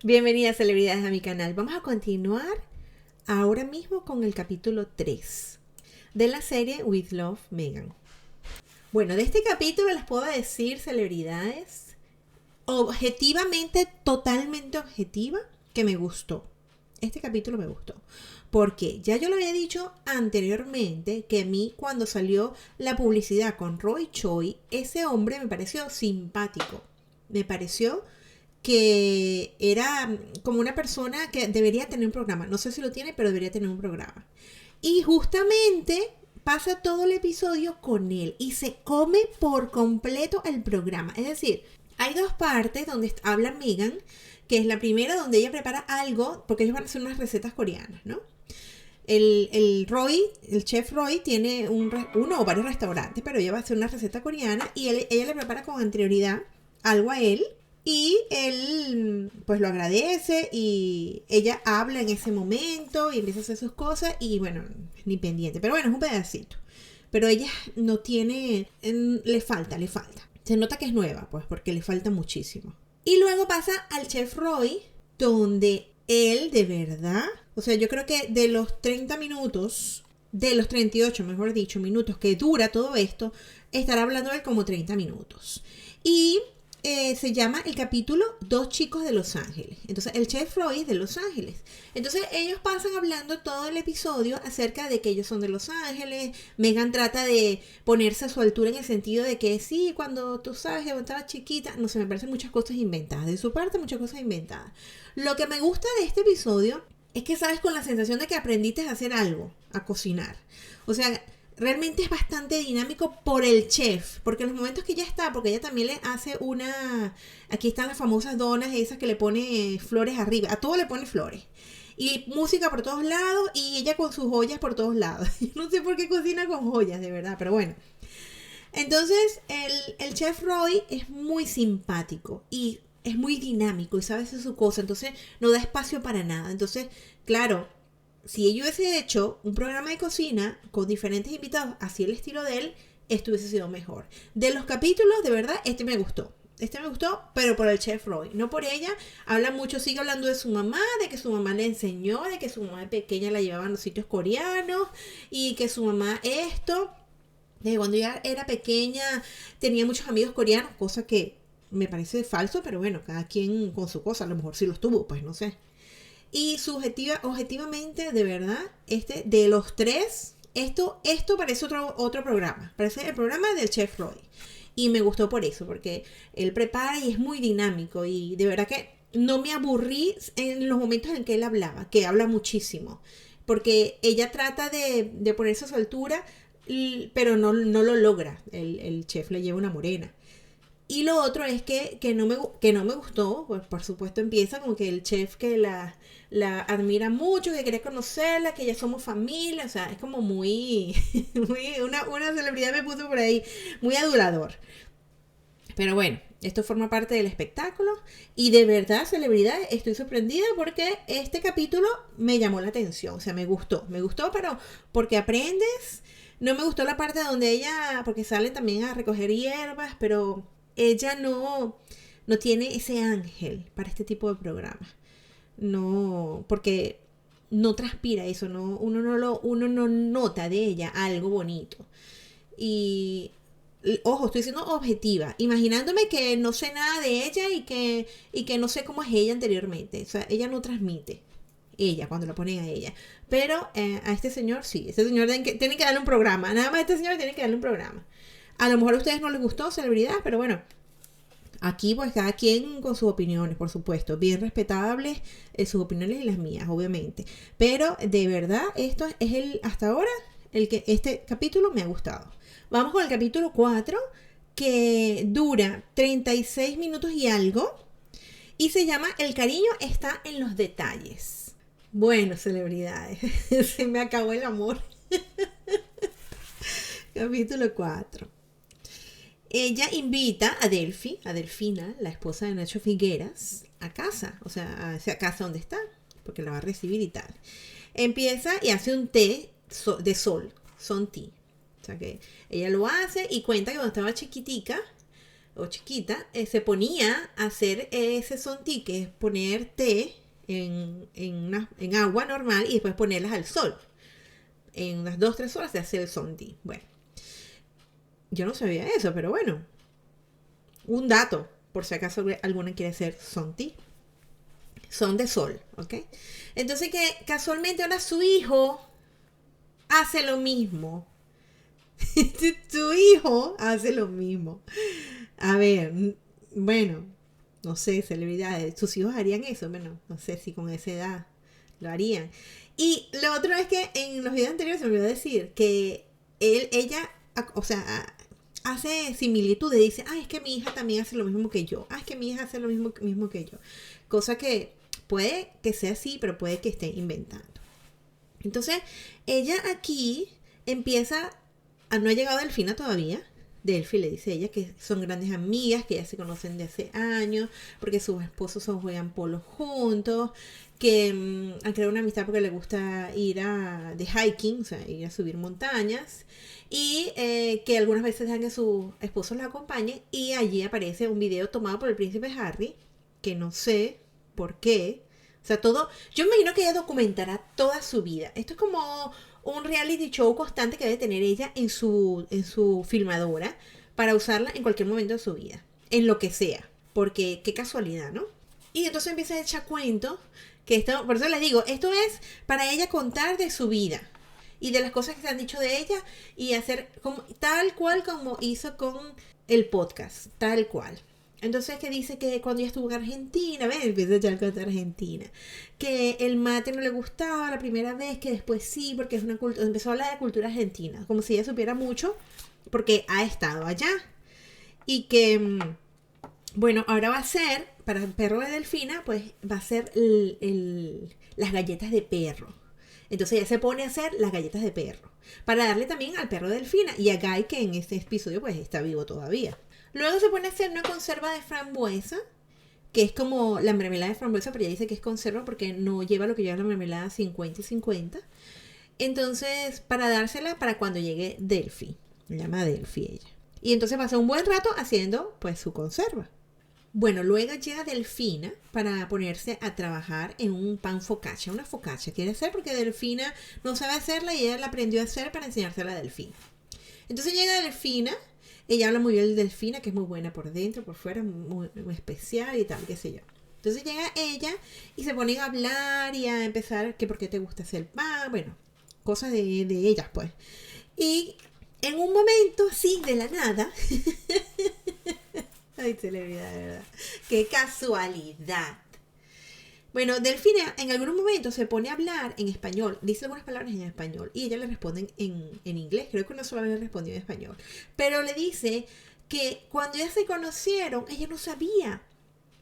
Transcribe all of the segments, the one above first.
Bienvenidas celebridades a mi canal. Vamos a continuar ahora mismo con el capítulo 3 de la serie With Love, Megan. Bueno, de este capítulo les puedo decir, celebridades, objetivamente, totalmente objetiva, que me gustó. Este capítulo me gustó. Porque ya yo lo había dicho anteriormente que a mí cuando salió la publicidad con Roy Choi, ese hombre me pareció simpático. Me pareció que era como una persona que debería tener un programa. No sé si lo tiene, pero debería tener un programa. Y justamente pasa todo el episodio con él y se come por completo el programa. Es decir, hay dos partes donde habla Megan, que es la primera donde ella prepara algo, porque ellos van a hacer unas recetas coreanas, ¿no? El chef Roy tiene uno o varios restaurantes, pero ella va a hacer una receta coreana y ella le prepara con anterioridad algo a él. Y él pues lo agradece y ella habla en ese momento y empieza a hacer sus cosas y bueno, ni pendiente. Pero bueno, es un pedacito. Pero ella no tiene, le falta. Se nota que es nueva, pues, porque le falta muchísimo. Y luego pasa al chef Roy, donde él de verdad, o sea, yo creo que de los 30 minutos, de los 38, mejor dicho, minutos que dura todo esto, estará hablando él como 30 minutos. Y se llama el capítulo Dos chicos de Los Ángeles. Entonces el chef Roy es de Los Ángeles. Entonces ellos pasan hablando todo el episodio acerca de que ellos son de Los Ángeles. Megan trata de ponerse a su altura en el sentido de que sí, cuando tú sabes que estaba chiquita, no sé, me parecen muchas cosas inventadas. De su parte muchas cosas inventadas. Lo que me gusta de este episodio es que sabes con la sensación de que aprendiste a hacer algo, a cocinar. O sea, realmente es bastante dinámico por el chef, porque en los momentos que ella está, porque ella también le hace aquí están las famosas donas esas que le pone flores arriba, a todo le pone flores. Y música por todos lados y ella con sus joyas por todos lados. No sé por qué cocina con joyas, de verdad, pero bueno. Entonces, el chef Roy es muy simpático y es muy dinámico y sabe hacer su cosa, entonces no da espacio para nada. Entonces, claro, si yo hubiese hecho un programa de cocina con diferentes invitados, así el estilo de él, esto hubiese sido mejor. De los capítulos, de verdad, este me gustó. Este me gustó, pero por el chef Roy, no por ella. Habla mucho, sigue hablando de su mamá, de que su mamá le enseñó, de que su mamá de pequeña la llevaba a los sitios coreanos y que su mamá esto, de cuando ella era pequeña tenía muchos amigos coreanos, cosa que me parece falso, pero bueno, cada quien con su cosa, a lo mejor sí los tuvo, pues no sé. Y objetivamente, de verdad, de los tres, esto parece otro programa. Parece el programa del Chef Roy. Y me gustó por eso, porque él prepara y es muy dinámico. Y de verdad que no me aburrí en los momentos en que él hablaba, que habla muchísimo. Porque ella trata de ponerse a su altura, pero no lo logra. El chef le lleva una morena. Y lo otro es que no me gustó, pues por supuesto empieza como que el chef que la admira mucho, que quiere conocerla, que ya somos familia, o sea, es como muy, una celebridad me puso por ahí, muy adulador. Pero bueno, esto forma parte del espectáculo y de verdad, celebridad, estoy sorprendida porque este capítulo me llamó la atención, o sea, me gustó, pero porque aprendes. No me gustó la parte donde ella, porque sale también a recoger hierbas, pero ella no tiene ese ángel para este tipo de programas. No, porque no transpira eso, no, uno no nota de ella algo bonito. Y ojo, estoy siendo objetiva, imaginándome que no sé nada de ella y que no sé cómo es ella anteriormente. O sea, ella no transmite. Ella, cuando la ponen a ella. Pero a este señor sí. Este señor tiene que darle un programa. Nada más a este señor tiene que darle un programa. A lo mejor a ustedes no les gustó celebridad, pero bueno. Aquí pues cada quien con sus opiniones, por supuesto. Bien respetables sus opiniones y las mías, obviamente. Pero de verdad, esto es hasta ahora, este capítulo me ha gustado. Vamos con el capítulo 4, que dura 36 minutos y algo. Y se llama El cariño está en los detalles. Bueno, celebridades, se me acabó el amor. Capítulo 4. Ella invita a Delfina, la esposa de Nacho Figueras, a casa, o sea, a esa casa donde está, porque la va a recibir y tal. Empieza y hace un té de sol, son tea. O sea que ella lo hace y cuenta que cuando estaba chiquitica, o chiquita, se ponía a hacer ese sonti, que es poner té en agua normal y después ponerlas al sol. En unas 2-3 horas se hace el sonti. Bueno, yo no sabía eso, pero bueno, un dato, por si acaso alguna quiere hacer sonti. Son de sol, ¿ok? Entonces que casualmente ahora su hijo hace lo mismo. Su hijo hace lo mismo. A ver, bueno, no sé, celebridades, sus hijos harían eso, bueno, no sé si con esa edad lo harían. Y lo otro es que en los videos anteriores se me olvidó decir que ella, o sea, hace similitudes, dice, ay, es que mi hija también hace lo mismo que yo, ay, es que mi hija hace lo mismo que yo. Cosa que puede que sea así, pero puede que esté inventando. Entonces, ella aquí empieza, no ha llegado a Delfina todavía. Delphi le dice a ella que son grandes amigas, que ya se conocen de hace años, porque sus esposos juegan polo juntos, que han creado una amistad porque le gusta ir de hiking, o sea, ir a subir montañas, y que algunas veces dejan que sus esposos la acompañen, y allí aparece un video tomado por el príncipe Harry, que no sé por qué. O sea, todo, yo me imagino que ella documentará toda su vida. Esto es como un reality show constante que debe tener ella en su filmadora para usarla en cualquier momento de su vida, en lo que sea, porque qué casualidad, ¿no? Y entonces empieza a echar cuentos, que esto, por eso les digo, esto es para ella contar de su vida y de las cosas que se han dicho de ella y hacer como, tal cual como hizo con el podcast, tal cual. Entonces que dice que cuando ella estuvo en Argentina, ¿ves? Empieza a echar cuenta de Argentina, que el mate no le gustaba la primera vez, que después sí, porque es una cultura, empezó a hablar de cultura argentina, como si ella supiera mucho, porque ha estado allá. Y que, bueno, ahora va a ser, para el perro de Delfina, pues va a ser las galletas de perro. Entonces ella se pone a hacer las galletas de perro, para darle también al perro de Delfina y a Guy, que en este episodio pues está vivo todavía. Luego se pone a hacer una conserva de frambuesa, que es como la mermelada de frambuesa, pero ella dice que es conserva porque no lleva lo que lleva la mermelada 50 y 50. Entonces, para dársela para cuando llegue Delphi. Se llama Delphi ella. Y entonces pasa un buen rato haciendo pues su conserva. Bueno, luego llega Delfina para ponerse a trabajar en un pan focaccia. Una focaccia quiere hacer porque Delfina no sabe hacerla y ella la aprendió a hacer para enseñársela a Delfina. Entonces llega Delfina. Ella habla muy bien de Delfina, que es muy buena por dentro, por fuera, muy, muy especial y tal, qué sé yo. Entonces llega ella y se ponen a hablar y a empezar que por qué te gusta hacer pan, bueno, cosas de ellas pues. Y en un momento así, de la nada, ay, celebridad, de verdad, qué casualidad. Bueno, Delfina en algunos momentos se pone a hablar en español, dice algunas palabras en español y ella le responde en inglés, creo que una sola vez le respondió en español, pero le dice que cuando ya se conocieron, ella no sabía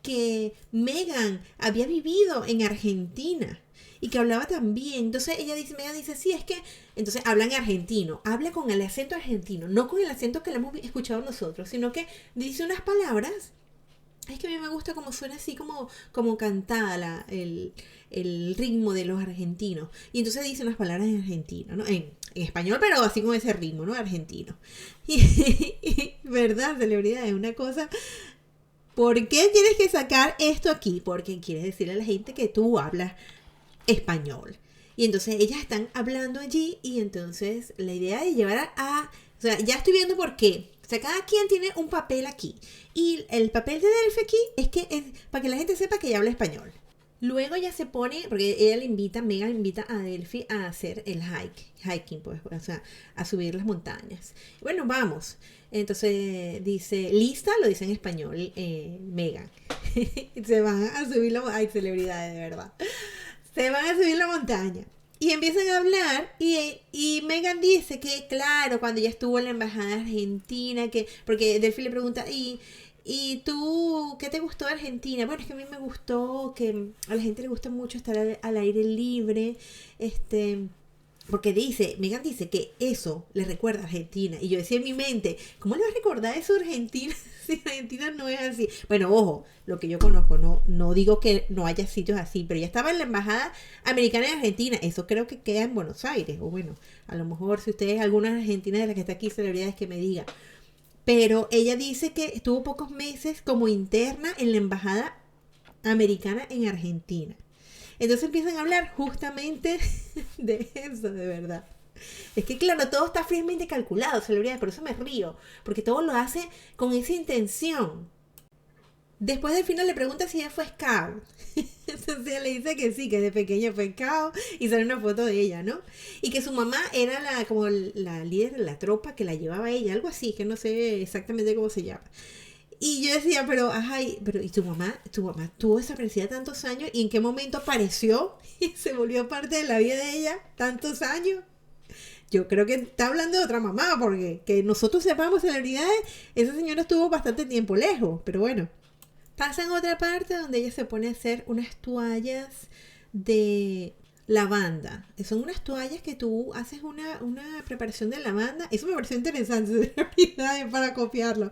que Megan había vivido en Argentina y que hablaba tan bien. Entonces Megan dice, sí, es que, entonces habla en argentino, habla con el acento argentino, no con el acento que le hemos escuchado nosotros, sino que dice unas palabras. Es que a mí me gusta como suena así como cantada el ritmo de los argentinos. Y entonces dice unas palabras en argentino, ¿no? En español, pero así con ese ritmo, ¿no? Argentino. Y ¿verdad, celebridad? Es una cosa. ¿Por qué tienes que sacar esto aquí? Porque quieres decirle a la gente que tú hablas español. Y entonces ellas están hablando allí y entonces la idea es llevar o sea, ya estoy viendo por qué. O sea, cada quien tiene un papel aquí. Y el papel de Delphi aquí es que es para que la gente sepa que ella habla español. Luego ya se pone, porque Megan invita a Delphi a hacer el hiking, pues, o sea, a subir las montañas. Bueno, vamos. Entonces dice, ¿lista? Lo dice en español Megan. Se van a subir ay, celebridades, de verdad. Se van a subir la montaña. Y empiezan a hablar y Megan dice que, claro, cuando ella estuvo en la embajada argentina, porque Delphi le pregunta, ¿y tú qué te gustó de Argentina? Bueno, es que a mí me gustó que a la gente le gusta mucho estar al aire libre, porque Megan dice que eso le recuerda a Argentina. Y yo decía en mi mente, ¿cómo le va a recordar eso a Argentina si Argentina no es así? Bueno, ojo, lo que yo conozco, no digo que no haya sitios así, pero ya estaba en la embajada americana de Argentina. Eso creo que queda en Buenos Aires. O bueno, a lo mejor si ustedes, alguna argentina de las que está aquí, celebridades que me diga. pero ella dice que estuvo pocos meses como interna en la embajada americana en Argentina. Entonces empiezan a hablar justamente de eso, de verdad. Es que claro, todo está fríamente calculado, celebridad, por eso me río, porque todo lo hace con esa intención. Después del final le pregunta si ella fue scout. Entonces ella le dice que sí, que de pequeña fue scout y sale una foto de ella, ¿no? Y que su mamá era como la líder de la tropa que la llevaba a ella, algo así, que no sé exactamente cómo se llama. Y yo decía, pero, ajá, ¿y tu mamá tuvo desaparecida tantos años? ¿Y en qué momento apareció y se volvió parte de la vida de ella tantos años? Yo creo que está hablando de otra mamá, porque que nosotros sepamos celebridades, esa señora estuvo bastante tiempo lejos, pero bueno. Pasa en otra parte donde ella se pone a hacer unas toallas de lavanda. Son unas toallas que tú haces una preparación de lavanda. Eso me pareció interesante para copiarlo.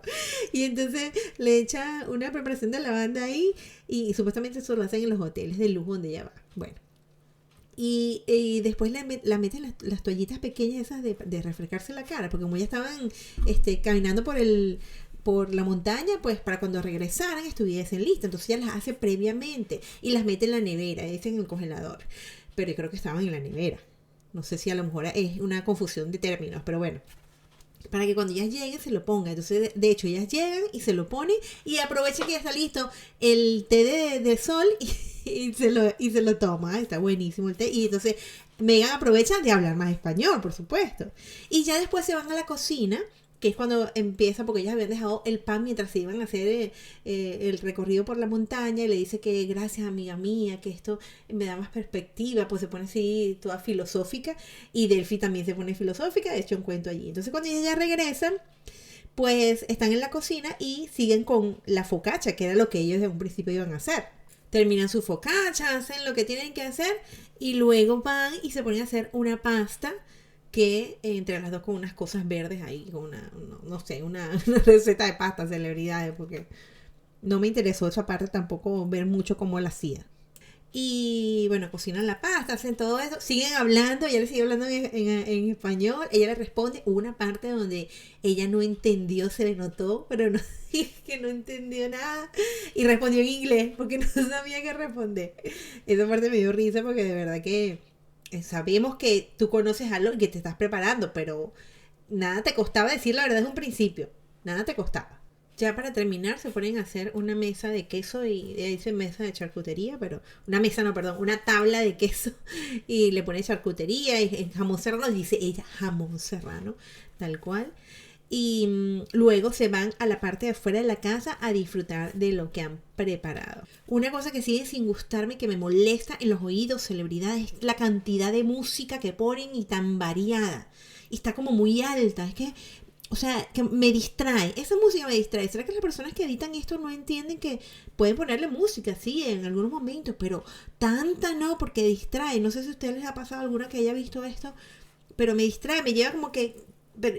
Y entonces le echa una preparación de lavanda ahí y supuestamente eso lo hacen en los hoteles de lujo donde ella va. Bueno. Y después la meten las toallitas pequeñas esas de refrescarse la cara, porque como ya estaban caminando por la montaña, pues para cuando regresaran estuviesen listas. Entonces ya las hace previamente y las mete en la nevera, en el congelador. Pero yo creo que estaban en la nevera. No sé si a lo mejor es una confusión de términos, pero bueno. Para que cuando ellas lleguen se lo pongan. Entonces, de hecho, ellas llegan y se lo ponen y aprovechan que ya está listo el té de sol y se lo toma. Está buenísimo el té. Y entonces Megan aprovecha de hablar más español, por supuesto. Y ya después se van a la cocina, que es cuando empieza, porque ellas habían dejado el pan mientras se iban a hacer el recorrido por la montaña, y le dice que gracias amiga mía, que esto me da más perspectiva, pues se pone así toda filosófica, y Delphi también se pone filosófica, de hecho un cuento allí. Entonces cuando ellas ya regresan, pues están en la cocina y siguen con la focaccia, que era lo que ellos de un principio iban a hacer. Terminan su focaccia, hacen lo que tienen que hacer, y luego van y se ponen a hacer una pasta, que entre las dos con unas cosas verdes ahí, con una receta de pasta, celebridades, porque no me interesó esa parte tampoco ver mucho cómo la hacía. Y bueno, cocinan la pasta, hacen todo eso, siguen hablando, ella le sigue hablando en español, ella le responde. Hubo una parte donde ella no entendió, se le notó, pero no, que no entendió nada, y respondió en inglés, porque no sabía qué responder. Esa parte me dio risa, porque de verdad que sabemos que tú conoces algo y que te estás preparando, pero nada te costaba decir la verdad desde un principio. Nada te costaba. Ya para terminar se ponen a hacer una mesa de queso y de ahí dice mesa de charcutería, pero una tabla de queso y le pone charcutería y jamón serrano, dice ella jamón serrano, tal cual. Y luego se van a la parte de afuera de la casa a disfrutar de lo que han preparado. Una cosa que sigue sin gustarme, que me molesta en los oídos, celebridades, es la cantidad de música que ponen y tan variada. Y está como muy alta. Es que, o sea, que me distrae. Esa música me distrae. ¿Será que las personas que editan esto no entienden que pueden ponerle música, sí, en algunos momentos, pero tanta no, porque distrae? No sé si a ustedes les ha pasado alguna que haya visto esto, pero me distrae, me lleva como que...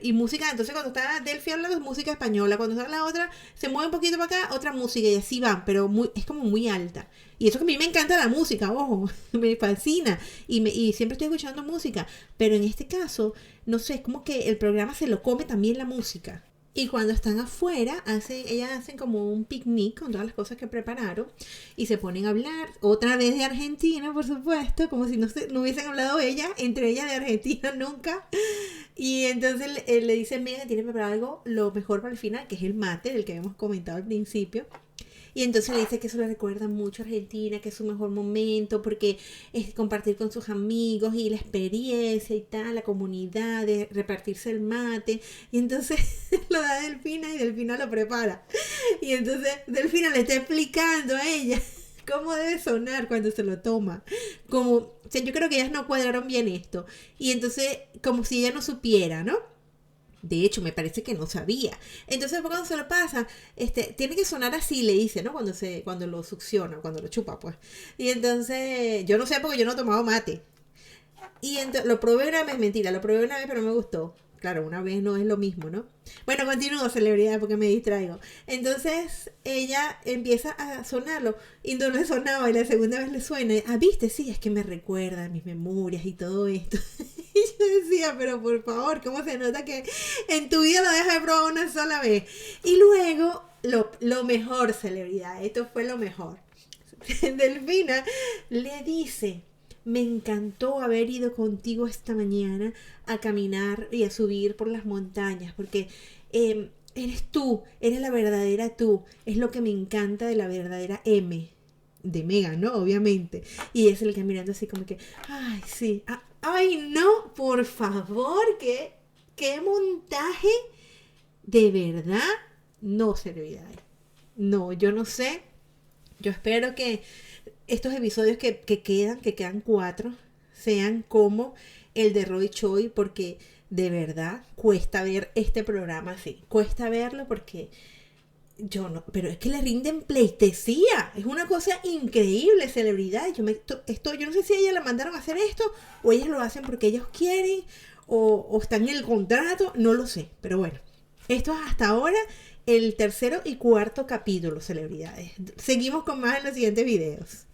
Y música, entonces cuando está Delphi hablando es música española, cuando está la otra se mueve un poquito para acá, otra música, y así van, pero es como muy alta. Y eso que a mí me encanta la música, ojo, me fascina y siempre estoy escuchando música, pero en este caso, no sé, es como que el programa se lo come también la música. Y cuando están afuera, ellas hacen como un picnic con todas las cosas que prepararon y se ponen a hablar otra vez de Argentina, por supuesto, como si no hubiesen hablado entre ellas de Argentina nunca. Y entonces le dice Megan, tiene preparado algo, lo mejor para el final, que es el mate, del que habíamos comentado al principio. Y entonces le dice que eso le recuerda mucho a Argentina, que es su mejor momento, porque es compartir con sus amigos y la experiencia y tal, la comunidad, de repartirse el mate. Y entonces lo da Delfina y Delfina lo prepara. Y entonces Delfina le está explicando a ella cómo debe sonar cuando se lo toma. O sea, yo creo que ellas no cuadraron bien esto. Y entonces, como si ella no supiera, ¿no? De hecho, me parece que no sabía. Entonces, cuando se lo pasa, tiene que sonar así, le dice, ¿no? Cuando lo succiona, cuando lo chupa, pues. Y entonces, yo no sé porque yo no he tomado mate. Y entonces, lo probé una vez, mentira, lo probé una vez, pero no me gustó. Claro, una vez no es lo mismo, ¿no? Bueno, continúo, celebridad, porque me distraigo. Entonces, ella empieza a sonarlo y no le sonaba, y la segunda vez le suena. Ah, ¿viste? Sí, es que me recuerda a mis memorias y todo esto. Y yo decía, pero por favor, ¿cómo se nota que en tu vida lo dejas de probar una sola vez? Y luego, lo mejor, celebridad, esto fue lo mejor. Delfina le dice: me encantó haber ido contigo esta mañana a caminar y a subir por las montañas, porque eres tú, eres la verdadera tú, es lo que me encanta de la verdadera M, de Megan, ¿no? Obviamente. Y es el que mirando así como que, ay, sí, ay, no, por favor, qué montaje, de verdad, no se olvida. No, yo no sé, yo espero que estos episodios que quedan 4, sean como el de Roy Choi, porque de verdad cuesta ver este programa así. Cuesta verlo porque yo no, pero es que le rinden pleitesía. Es una cosa increíble, celebridad. Yo no sé si a ella la mandaron a hacer esto, o ellas lo hacen porque ellos quieren, o están en el contrato, no lo sé. Pero bueno, esto es hasta ahora el tercero y cuarto capítulo, celebridades. Seguimos con más en los siguientes videos.